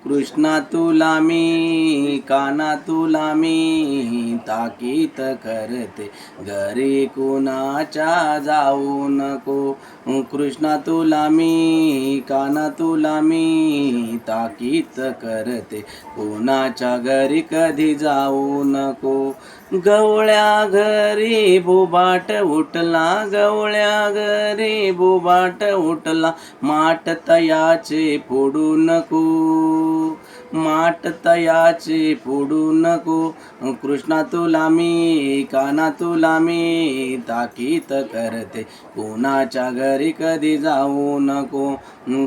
कृष्णा तुला मी काना तुला मी ताकीत करते घरी कुणाच्या जाऊ नको. कृष्णा तुला मी काना तुला मी ताकीत करते कुणाच्या घरी कधी जाऊ नको. गवळ्या घरी बुबाट उठला गवळ्या घरी बुबाट उठला माठ तयाचे फोडू नको माठ तयाचे फोडू नको. कृष्णा तुला मी काना तुला मी ताकीत करते कुणाच्या घरी कधी जाऊ नको.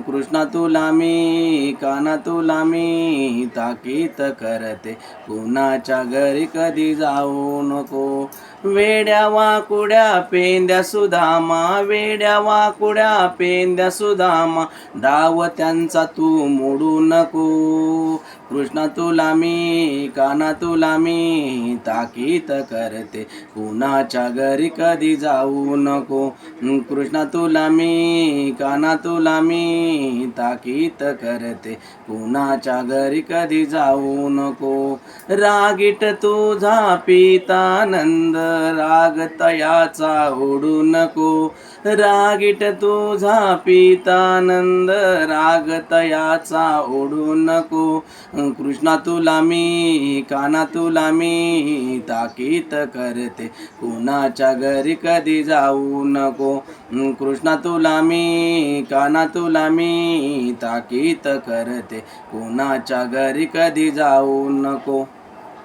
कृष्णा तुला मी काना तुला मी ताकीत करते कुणाच्या घरी कधी जाऊ नको. वेड्या वाकुड्या पेंद्या सुदामा वेड्या वाकुड्या पेंद्या सुदामा डाव त्यांचा तू मोडू नको. कृष्णा तुला मी काना तुला मी ताकीत करते कुणाच्या घरी कधी जाऊ नको. कृष्णा तुला मी काना तुला मी ताकीत करते कुणाच्या घरी कधी जाऊ नको. रागीट तुझा पितानंद राग तयाचा ओढू नको. रागीट तुझा पितानंद राग तयाचा ओढू नको. कृष्णा तुला मी काना तुला मी ताकीत करते कुणाच्या घरी कधी जाऊ नको. कृष्णा तुला मी काना तुला मी ताकीत करते कुणाच्या घरी कधी जाऊ नको.